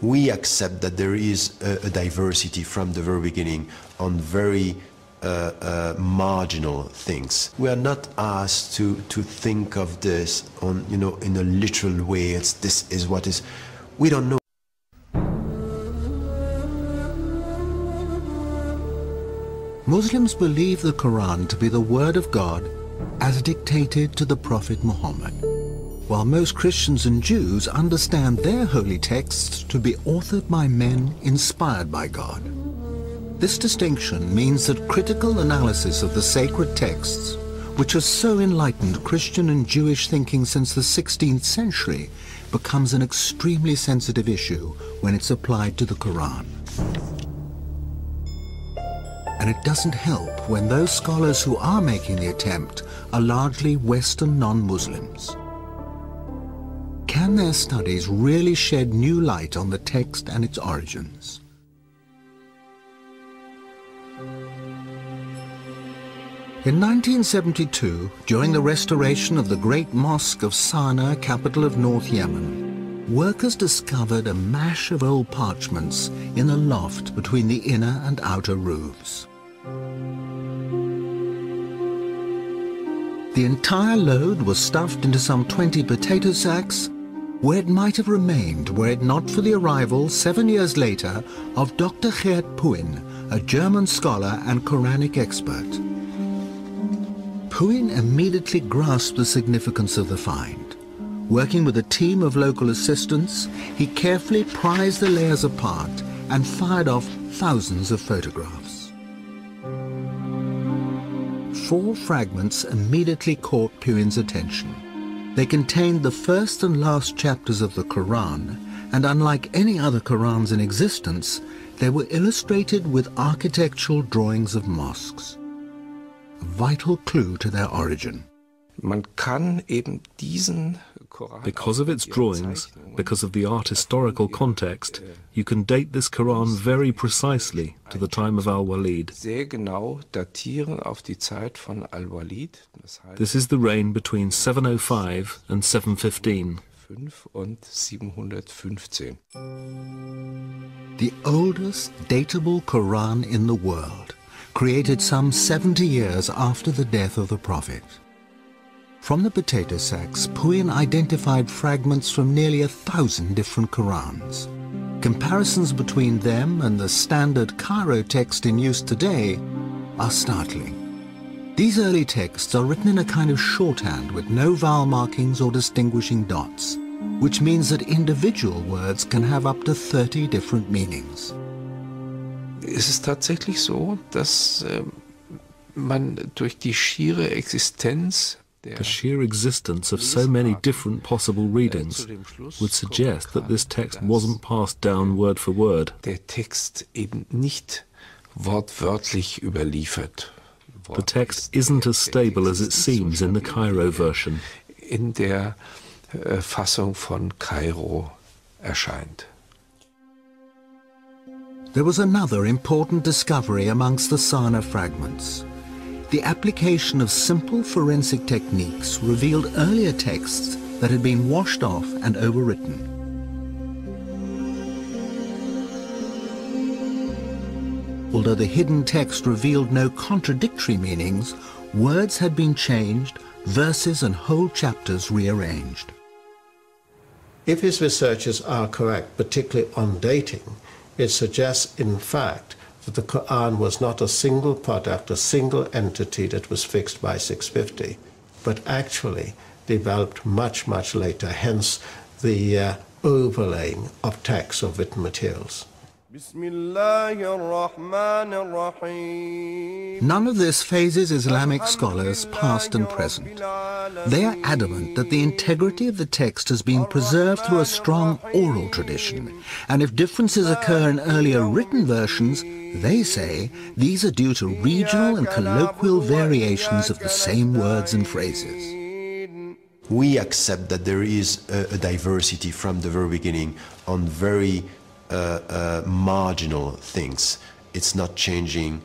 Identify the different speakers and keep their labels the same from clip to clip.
Speaker 1: We accept that there is a diversity from the very beginning on very marginal things. We are not asked to think of this on, in a literal way. This is what is. We don't know.
Speaker 2: Muslims believe the Quran to be the word of God as dictated to the Prophet Muhammad, while most Christians and Jews understand their holy texts to be authored by men inspired by God. This distinction means that critical analysis of the sacred texts, which has so enlightened Christian and Jewish thinking since the 16th century, becomes an extremely sensitive issue when it's applied to the Quran. And it doesn't help when those scholars who are making the attempt are largely Western non-Muslims. Can their studies really shed new light on the text and its origins? In 1972, during the restoration of the Great Mosque of Sana'a, capital of North Yemen, workers discovered a mash of old parchments in a loft between the inner and outer roofs. The entire load was stuffed into some 20 potato sacks, where it might have remained were it not for the arrival 7 years later of Dr. Geert Puin, a German scholar and Quranic expert. Puin immediately grasped the significance of the find. Working with a team of local assistants, he carefully prized the layers apart and fired off thousands of photographs. 4 fragments immediately caught Puin's attention. They contained the first and last chapters of the Quran, and unlike any other Qurans in existence, they were illustrated with architectural drawings of mosques. A vital clue to their origin.
Speaker 3: Because of its drawings, because of the art historical context, you can date this Quran very precisely to the time of Al-Walid. This is the reign between 705 and 715.
Speaker 2: The oldest datable Quran in the world, created some 70 years after the death of the Prophet. From the potato sacks, Puin identified fragments from nearly 1,000 different Qurans. Comparisons between them and the standard Cairo text in use today are startling. These early texts are written in a kind of shorthand with no vowel markings or distinguishing dots, which means that individual words can have up to 30 different meanings.
Speaker 4: Es ist tatsächlich so, dass man durch die schiere Existenz
Speaker 3: The sheer existence of so many different possible readings would suggest that this text wasn't passed down word for word.
Speaker 4: Der Text eben nicht wortwörtlich überliefert.
Speaker 3: The text isn't as stable as it seems in the Cairo version.
Speaker 4: In der Fassung von Kairo erscheint.
Speaker 2: There was another important discovery amongst the Sana'a fragments. The application of simple forensic techniques revealed earlier texts that had been washed off and overwritten. Although the hidden text revealed no contradictory meanings, words had been changed, verses and whole chapters rearranged.
Speaker 5: If his researches are correct, particularly on dating, it suggests, in fact, that the Quran was not a single product, a single entity that was fixed by 650, but actually developed much, much later, hence the overlaying of texts of written materials.
Speaker 2: None of this phases Islamic scholars, past and present. They are adamant that the integrity of the text has been preserved through a strong oral tradition, and if differences occur in earlier written versions, they say these are due to regional and colloquial variations of the same words and phrases.
Speaker 1: We accept that there is a diversity from the very beginning on very marginal things. It's not changing,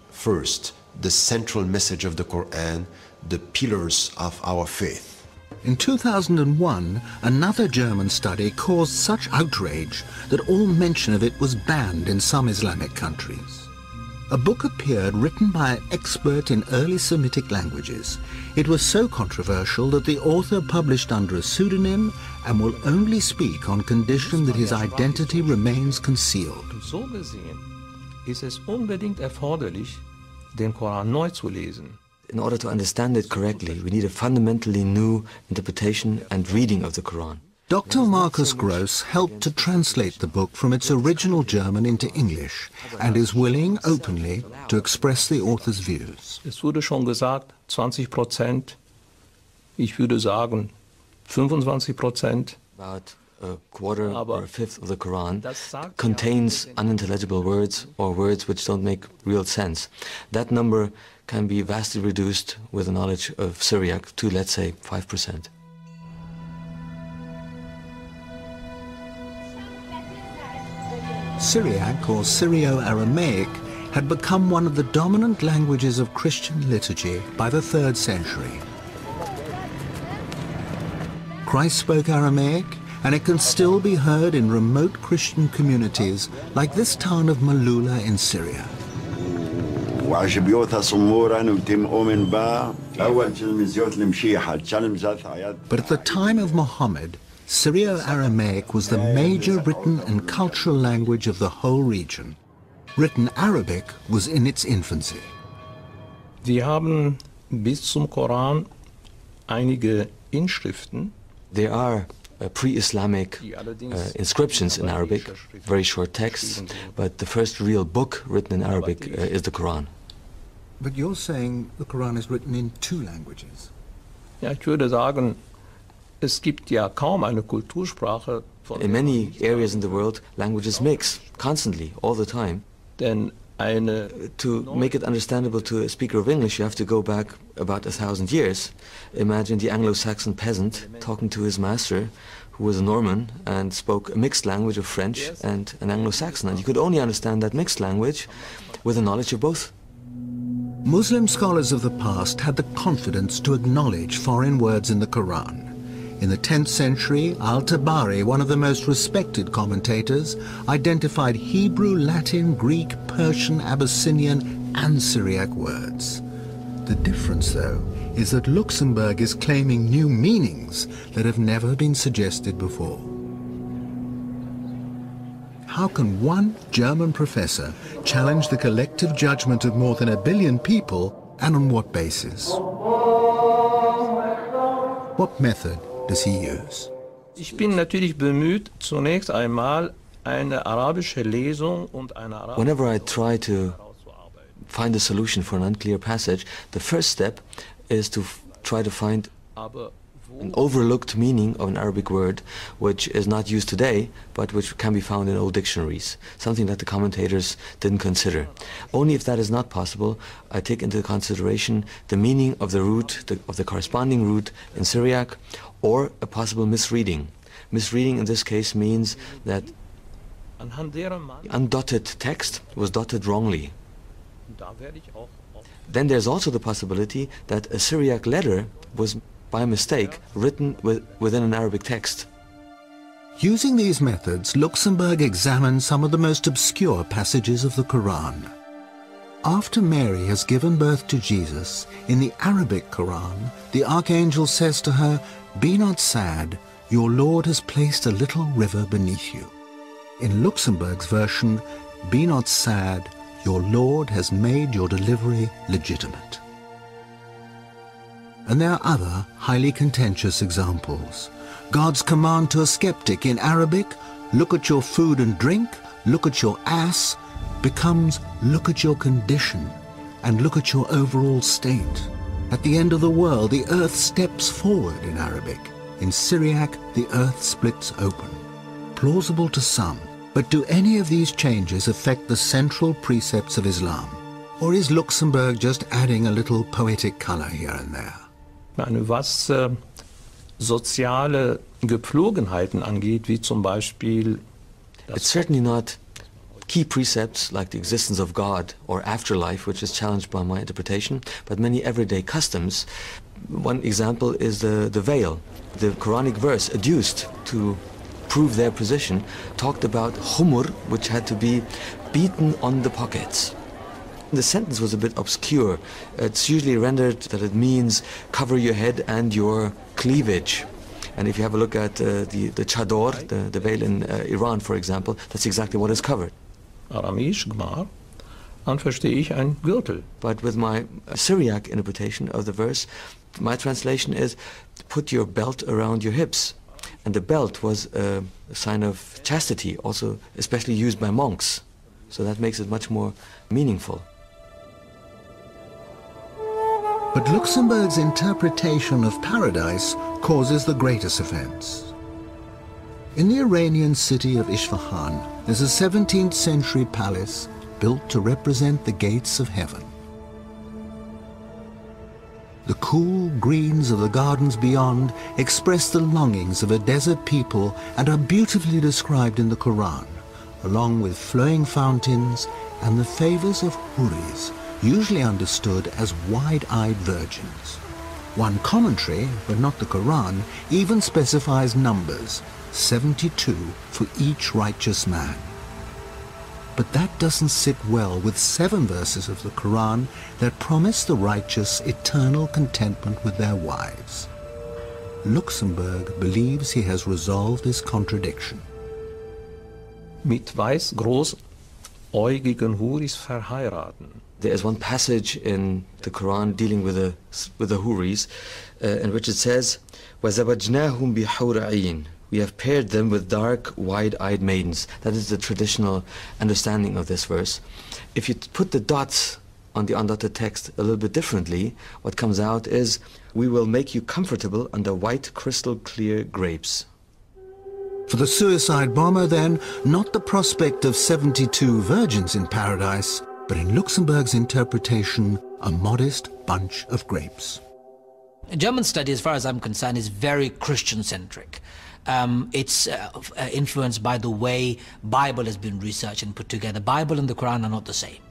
Speaker 1: first, the central message of the Quran, the pillars of our faith.
Speaker 2: In 2001, another German study caused such outrage that all mention of it was banned in some Islamic countries. A book appeared written by an expert in early Semitic languages. It was so controversial that the author published under a pseudonym and will only speak on condition that his identity remains concealed.
Speaker 6: So gesehen ist es unbedingt erforderlich, den Koran neu zu lesen.
Speaker 7: In order to understand it correctly, we need a fundamentally new interpretation and reading of the Quran.
Speaker 2: Dr. Markus Gross helped to translate the book from its original German into English and is willing, openly, to express the author's views.
Speaker 6: Es wurde schon gesagt, 20%. Ich würde sagen 25%.
Speaker 7: About a quarter or a fifth of the Quran contains unintelligible words or words which don't make real sense. That number can be vastly reduced with a knowledge of Syriac to, let's say, 5%.
Speaker 2: Syriac, or Syrio-Aramaic, had become one of the dominant languages of Christian liturgy by the 3rd century. Christ spoke Aramaic, and it can still be heard in remote Christian communities like this town of Malula in Syria. But at the time of Muhammad, Syrio-Aramaic was the major written and cultural language of the whole region. Written Arabic was in its infancy.
Speaker 6: Wir haben bis zum Koran einige Inschriften.
Speaker 7: There are pre-Islamic inscriptions in Arabic, very short texts, but the first real book written in Arabic is the Quran.
Speaker 2: But you're saying the Quran is written in 2 languages.
Speaker 6: Ja, ich würde sagen, es gibt ja kaum eine Kultursprache.
Speaker 7: In many areas in the world, languages mix constantly, all the time.
Speaker 6: Denn
Speaker 7: to make it understandable to a speaker of English, you have to go back about 1,000 years. Imagine the Anglo-Saxon peasant talking to his master, who was a Norman and spoke a mixed language of French and an Anglo-Saxon, and you could only understand that mixed language with a knowledge of both.
Speaker 2: Muslim scholars of the past had the confidence to acknowledge foreign words in the Quran. In the 10th century, Al-Tabari, one of the most respected commentators, identified Hebrew, Latin, Greek, Persian, Abyssinian, and Syriac words. The difference, though, is that Luxembourg is claiming new meanings that have never been suggested before. How can one German professor challenge the collective judgment of more than 1 billion people, and on what basis? What method does he use?
Speaker 6: Ich bin natürlich bemüht, zunächst einmal eine arabische Lesung und eine arabische.
Speaker 7: Whenever I try to find a solution for an unclear passage, the first step is to try to find an overlooked meaning of an Arabic word which is not used today, but which can be found in old dictionaries, something that the commentators didn't consider. Only if that is not possible, I take into consideration the meaning of the root, of the corresponding root in Syriac, or a possible misreading. Misreading in this case means that undotted text was dotted wrongly. Then there's also the possibility that a Syriac letter was by mistake written within an Arabic text.
Speaker 2: Using these methods, Luxembourg examined some of the most obscure passages of the Quran. After Mary has given birth to Jesus, in the Arabic Quran, the archangel says to her, "Be not sad, your Lord has placed a little river beneath you." In Luxembourg's version, "Be not sad, your Lord has made your delivery legitimate." And there are other highly contentious examples. God's command to a skeptic in Arabic, "Look at your food and drink, look at your ass," becomes "Look at your condition and look at your overall state." At the end of the world, the earth steps forward in Arabic. In Syriac, the earth splits open. Plausible to some, but do any of these changes affect the central precepts of Islam? Or is Luxembourg just adding a little poetic color here and there?
Speaker 6: Was soziale Gepflogenheiten angeht, wie zum Beispiel
Speaker 7: It's certainly not key precepts like the existence of God or afterlife, which is challenged by my interpretation, but many everyday customs. One example is the veil. The Quranic verse adduced to prove their position talked about humur, which had to be beaten on the pockets. The sentence was a bit obscure. It's usually rendered that it means cover your head and your cleavage. And if you have a look at the chador, the veil in Iran, for example, that's exactly what is covered.
Speaker 6: Aramäisch Gmar, dann verstehe ich ein Gürtel.
Speaker 7: But with my Syriac interpretation of the verse, my translation is, put your belt around your hips. And the belt was a sign of chastity, also especially used by monks. So that makes it much more meaningful.
Speaker 2: But Luxemburg's interpretation of paradise causes the greatest offense. In the Iranian city of Isfahan, there's a 17th century palace built to represent the gates of heaven. The cool greens of the gardens beyond express the longings of a desert people and are beautifully described in the Koran, along with flowing fountains and the favors of huris, usually understood as wide-eyed virgins. One commentary, but not the Koran, even specifies numbers, 72 for each righteous man. But that doesn't sit well with 7 verses of the Koran that promise the righteous eternal contentment with their wives. Luxemburg believes he has resolved this contradiction.
Speaker 6: Mit weiß großäugigen Huris verheiraten.
Speaker 7: There is one passage in the Quran dealing with the Huris, in which it says, وَزَوَجْنَاهُمْ بِحُورَ عِينٍ. We have paired them with dark, wide-eyed maidens. That is the traditional understanding of this verse. If you put the dots on the undotted text a little bit differently, what comes out is, we will make you comfortable under white, crystal-clear grapes.
Speaker 2: For the suicide bomber, then, not the prospect of 72 virgins in paradise, but in Luxemburg's interpretation, a modest bunch of grapes.
Speaker 8: German study, as far as I'm concerned, is very Christian-centric. It's influenced by the way Bible has been researched and put together. Bible and the Quran are not the same.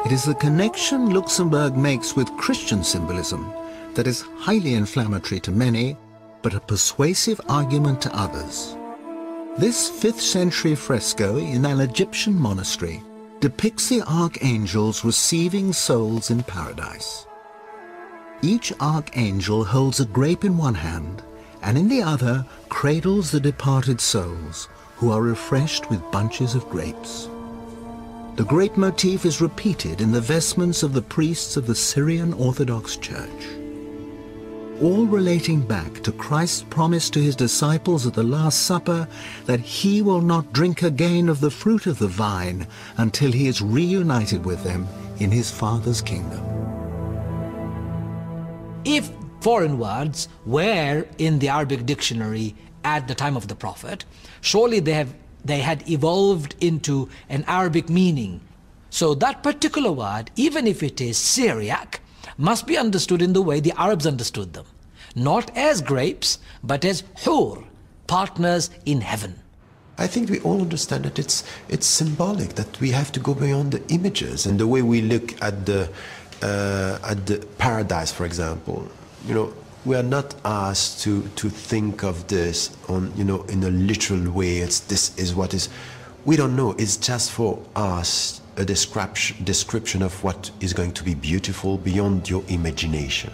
Speaker 2: It is the connection Luxemburg makes with Christian symbolism that is highly inflammatory to many, but a persuasive argument to others. This 5th century fresco in an Egyptian monastery depicts the archangels receiving souls in paradise. Each archangel holds a grape in one hand, and in the other cradles the departed souls, who are refreshed with bunches of grapes. The grape motif is repeated in the vestments of the priests of the Syrian Orthodox Church, all relating back to Christ's promise to his disciples at the Last Supper that he will not drink again of the fruit of the vine until he is reunited with them in his Father's kingdom.
Speaker 8: If foreign words were in the Arabic dictionary at the time of the Prophet, surely they had evolved into an Arabic meaning. So that particular word, even if it is Syriac, must be understood in the way the Arabs understood them. Not as grapes, but as hur, partners in heaven.
Speaker 1: I think we all understand that it's symbolic, that we have to go beyond the images and the way we look at the paradise, for example. You know, we are not asked to think of this on, you know, in a literal way. This is what is. We don't know. It's just for us a description of what is going to be beautiful beyond your imagination.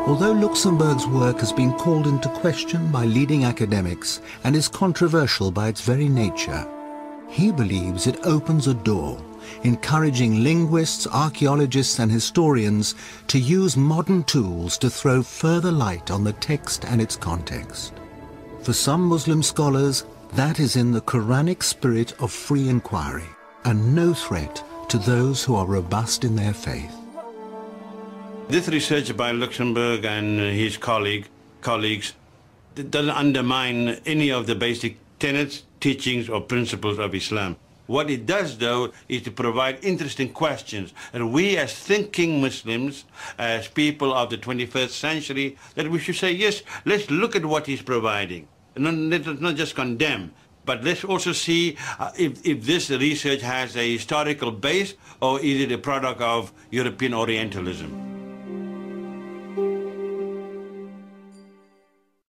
Speaker 2: Although Luxemburg's work has been called into question by leading academics and is controversial by its very nature, he believes it opens a door, encouraging linguists, archaeologists and historians to use modern tools to throw further light on the text and its context. For some Muslim scholars, that is in the Quranic spirit of free inquiry and no threat to those who are robust in their faith.
Speaker 9: This research by Luxemburg and his colleagues doesn't undermine any of the basic tenets, teachings or principles of Islam. What it does, though, is to provide interesting questions. And we as thinking Muslims, as people of the 21st century, that we should say, yes, let's look at what he's providing. Let us not just condemn, but let's also see if this research has a historical base or is it a product of European Orientalism.